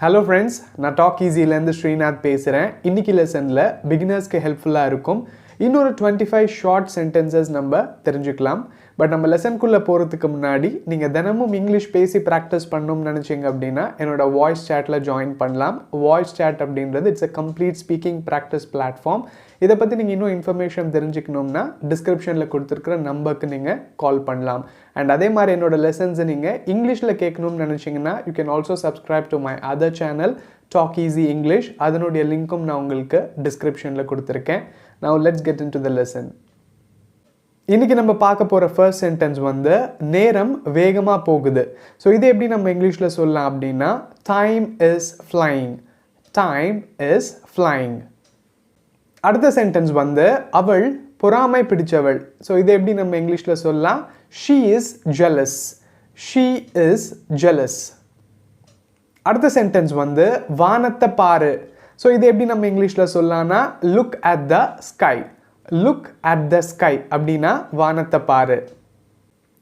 Hello friends, நான் talk ஈஸிலேருந்து Srinath பேசுகிறேன். இன்னைக்கு லெசனில் பிகினர்ஸ்க்கு ஹெல்ப்ஃபுல்லாக இருக்கும் இன்னொரு 25 ஷார்ட் சென்டென்சஸ் நம்ம தெரிஞ்சுக்கலாம். பட் நம்ம லெசனுக்குள்ளே போகிறதுக்கு முன்னாடி நீங்கள் தினமும் இங்கிலீஷ் பேசி ப்ராக்டிஸ் பண்ணணும்னு நினச்சிங்க அப்படின்னா என்னோட வாய்ஸ் சேட்டில் ஜாயின் பண்ணலாம். வாய்ஸ் சேட் அப்படின்றது it's a complete speaking practice platform. இதை பற்றி நீங்கள் இன்னும் இன்ஃபர்மேஷன் தெரிஞ்சுக்கணும்னா டிஸ்கிரிப்ஷனில் கொடுத்துருக்குற நம்பருக்கு நீங்கள் கால் பண்ணலாம். அண்ட் அதே மாதிரி என்னோட லெசன்ஸை நீங்கள் இங்கிலீஷில் கேட்கணும்னு நினச்சிங்கன்னா you can also subscribe to my other channel talk easy English. அதனுடைய லிங்க்கும் நான் உங்களுக்கு டிஸ்கிரிப்ஷனில் கொடுத்துருக்கேன். Now let's get into the lesson. இன்னைக்கு நம்ம பார்க்க போகிற ஃபர்ஸ்ட் சென்டென்ஸ் வந்து நேரம் வேகமாக போகுது. ஸோ இது எப்படி நம்ம இங்கிலீஷில் சொல்லலாம் அப்படின்னா time is flying. Time is flying. அடுத்த சென்டென்ஸ் வந்து அவள் பொறாமை பிடிச்சவள். ஸோ இது எப்படி நம்ம இங்கிலீஷில் சொல்லலாம் she is jealous. She is jealous. அடுத்த சென்டென்ஸ் வந்து வானத்தை பாரு. ஸோ இது எப்படி நம்ம இங்கிலீஷில் சொல்லலாம்னா look at the sky. Look at the sky அப்படின்னா வானத்தை பாரு.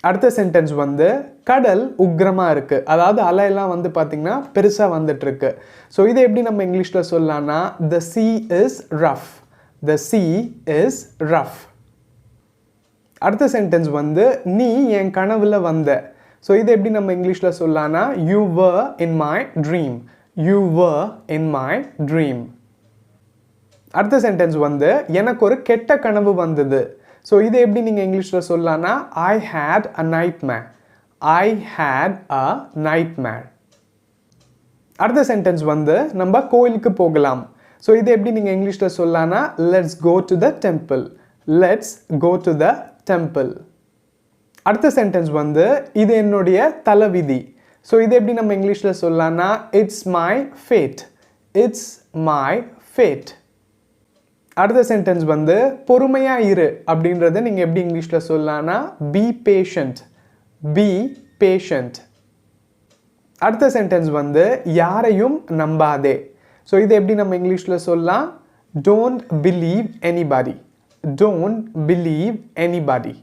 அடுத்த சென்டென்ஸ் வந்து கடல் உக்ரமாக இருக்குது. அதாவது அலையெல்லாம் வந்து பார்த்திங்கன்னா பெருசாக வந்துட்டுருக்கு. ஸோ இதை எப்படி நம்ம இங்கிலீஷில் சொல்லலாம்னா the sea is rough. The sea is rough. அடுத்த சென்டென்ஸ் வந்து நீ என் கனவுல வந்த. ஸோ இதை எப்படி நம்ம இங்கிலீஷில் சொல்லலாம்னா you were in my dream. You were in my dream. அடுத்த சென்டென்ஸ் வந்து எனக்கு ஒரு கெட்ட கனவு வந்தது. ஸோ இதை எப்படி நீங்கள் இங்கிலீஷில் சொல்லலாம்னா I had a nightmare. I had a nightmare. அடுத்த சென்டென்ஸ் வந்து நம்ம கோயிலுக்கு போகலாம். ஸோ இதை எப்படி நீங்கள் இங்கிலீஷில் சொல்லலாம்னா let's go to the temple. Let's go to the temple. அடுத்த சென்டென்ஸ் வந்து இது என்னுடைய தலைவிதி. ஸோ இது எப்படி நம்ம இங்கிலீஷில் சொல்லலாம்னா it's my fate. It's my fate. அடுத்த சென்டென்ஸ் வந்து பொறுமையாக இரு அப்படின்றத நீங்கள் எப்படி இங்கிலீஷில் சொல்லலாம்னா பி பேஷண்ட். Be patient. அடுத்த சென்டென்ஸ் வந்து யாரையும் நம்பாதே. ஸோ இது எப்படி நம்ம இங்கிலீஷில் சொல்லலாம் don't believe anybody. Don't believe anybody.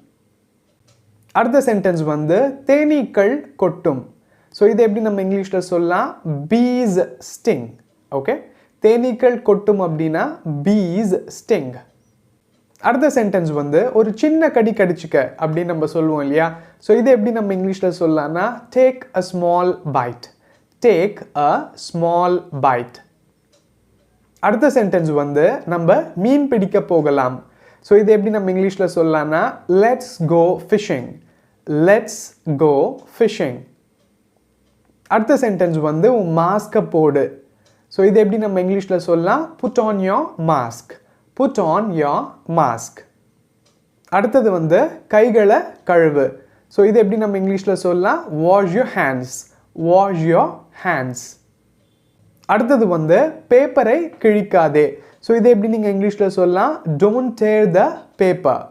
அடுத்த சென்டென்ஸ் வந்து தேனீக்கள் கொட்டும். ஸோ இதை எப்படி நம்ம இங்கிலீஷில் சொல்லலாம் பீஸ் ஸ்டிங். ஓகே, தேனீக்கள் கொட்டும் அப்படின்னா பீஸ் ஸ்டிங். அடுத்த சென்டென்ஸ் வந்து ஒரு சின்ன கடி கடிச்சிக்க அப்படின்னு நம்ம சொல்லுவோம் இல்லையா. ஸோ இதை எப்படி நம்ம இங்கிலீஷில் சொல்லலாம்னா take a small byte. Take a small byte. அடுத்த சென்டென்ஸ் வந்து நம்ம மீன் பிடிக்க போகலாம். ஸோ இதை எப்படி நம்ம இங்கிலீஷில் சொல்லலாம்னா let's go fishing. Let's go fishing. அடுத்த சென்டென்ஸ் வந்து உன் மாஸ்கை போடு. ஸோ இதை எப்படி நம்ம இங்கிலீஷில் சொல்லலாம் put on your mask. Put on your mask. அடுத்தது வந்து கைகளை கழுவு. ஸோ இதை எப்படி நம்ம இங்கிலீஷில் சொல்லலாம் wash your hands. Wash your hands. அடுத்தது வந்து பேப்பரை கிழிக்காதே. ஸோ இதை எப்படி நீங்கள் இங்கிலீஷில் சொல்லலாம் don't tear the paper.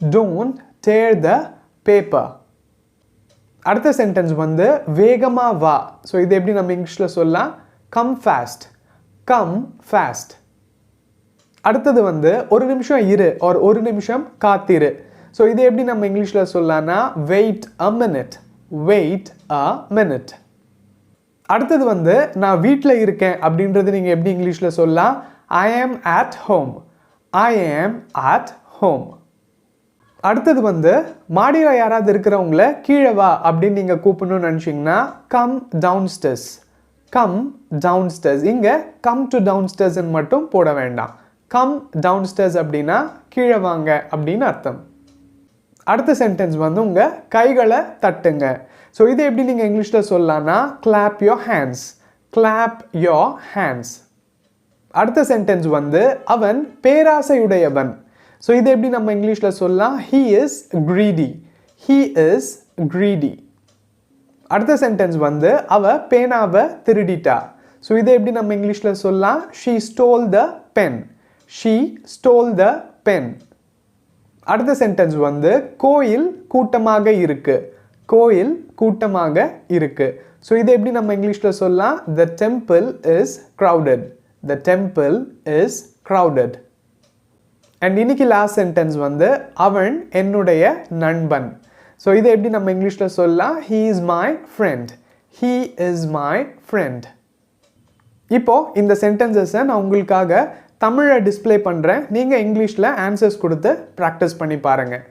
Don't tear the paper. அடுத்த சென்டென்ஸ் வந்து வேகமாக வா. ஸோ இது எப்படி நம்ம இங்கிலீஷில் சொல்லலாம் கம் ஃபாஸ்ட். Come fast. அடுத்தது வந்து ஒரு நிமிஷம் இரு ஆர் ஒரு நிமிஷம் காத்திரு. ஸோ இது எப்படி நம்ம இங்கிலீஷில் சொல்லலாம்னா wait a minute. Wait a minute. அடுத்தது வந்து நான் வீட்டில் இருக்கேன் அப்படின்றது நீங்கள் எப்படி இங்கிலீஷில் சொல்லலாம் ஐ ஆம் அட் ஹோம். ஐ ஆம் அட் ஹோம். அடுத்தது வந்து மாடியில் யாராவது இருக்கிறவங்கள கீழே வா அப்படின்னு நீங்கள் கூப்பிடணும்னு நினச்சிங்கன்னா come down stairs. Come down stairs. இங்கே கம் டு டவுன் ஸ்டெர்ஸ்ன்னு மட்டும் போட வேண்டாம். கம் டவுன் ஸ்டெர்ஸ் அப்படின்னா கீழே வாங்க அப்படின்னு அர்த்தம். அடுத்த சென்டென்ஸ் வந்து உங்கள் கைகளை தட்டுங்க. ஸோ இதை எப்படி நீங்கள் இங்கிலீஷில் சொல்லலாம்னா clap your hands. Clap your hands. அடுத்த சென்டென்ஸ் வந்து அவன் பேராசையுடையவன். ஸோ இதை எப்படி நம்ம இங்கிலீஷில் சொல்லலாம் he is greedy. he is greedy. அடுத்த சென்டென்ஸ் வந்து அவ பேனாவை திருடிட்டா. ஸோ இதை எப்படி நம்ம இங்கிலீஷில் சொல்லலாம் she stole the pen. she stole the pen. அடுத்த சென்டென்ஸ் வந்து கோயில் கூட்டமாக இருக்கு. கோயில் கூட்டமாக இருக்கு. ஸோ இதை எப்படி நம்ம இங்கிலீஷில் சொல்லலாம் the temple is crowded. the temple is crowded. And இன்னைக்கு லாஸ்ட் சென்டென்ஸ் வந்து அவன் என்னுடைய நண்பன். ஸோ இதை எப்படி நம்ம இங்கிலீஷில் சொல்லலாம் he is my friend. he is my friend. இப்போ இந்த சென்டென்சஸை நான் உங்களுக்காக தமிழை டிஸ்ப்ளே பண்ணுறேன். நீங்கள் இங்கிலீஷில் ஆன்சர்ஸ் கொடுத்து ப்ராக்டிஸ் பண்ணி பாருங்கள்.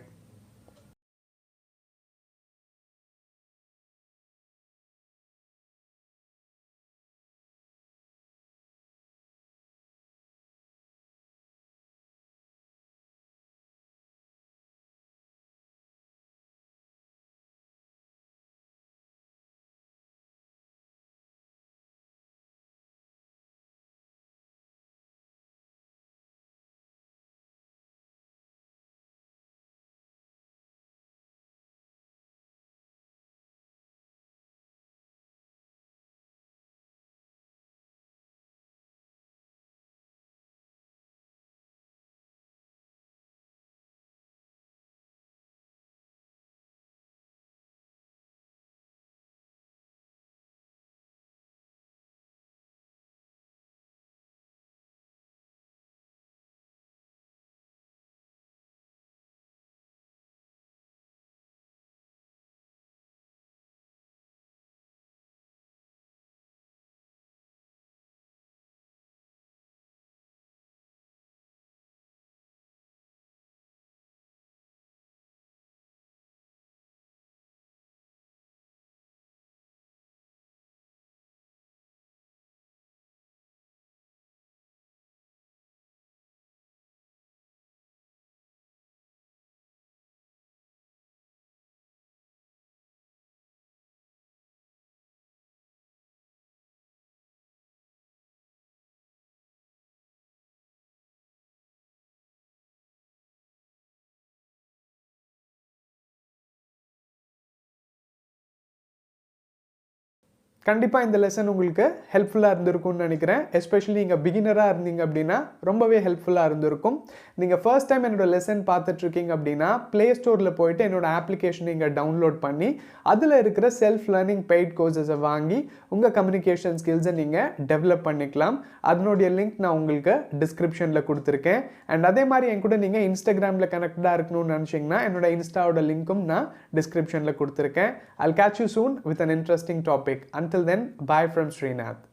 கண்டிப்பாக இந்த லெசன் உங்களுக்கு ஹெல்ப்ஃபுல்லாக இருந்திருக்கும்னு நினைக்கிறேன். எஸ்பெஷலி நீங்கள் பிகினராக இருந்தீங்க அப்படின்னா ரொம்பவே ஹெல்ப்ஃபுல்லாக இருந்திருக்கும். நீங்கள் ஃபர்ஸ்ட் டைம் என்னோட லெசன் பார்த்துட்ருக்கீங்க அப்படின்னா ப்ளே ஸ்டோரில் போயிட்டு என்னோட அப்ளிகேஷன் நீங்கள் டவுன்லோட் பண்ணி அதில் இருக்கிற செல்ஃப் லேர்னிங் பெய்ட் கோர்சஸை வாங்கி உங்கள் கம்யூனிகேஷன் ஸ்கில்ஸை நீங்கள் டெவலப் பண்ணிக்கலாம். அதனுடைய லிங்க் நான் உங்களுக்கு டிஸ்கிரிப்ஷனில் கொடுத்துருக்கேன். அண்ட் அதே மாதிரி என் கூட நீங்கள் இன்ஸ்டாகிராமில் கனெக்டடாக இருக்கணும்னு நினச்சிங்கன்னா என்னோட இன்ஸ்டாவோட லிங்க்கும் நான் டிஸ்கிரிப்ஷனில் கொடுத்துருக்கேன். I'll catch you soon with an interesting topic. Until then, bye from Srinath.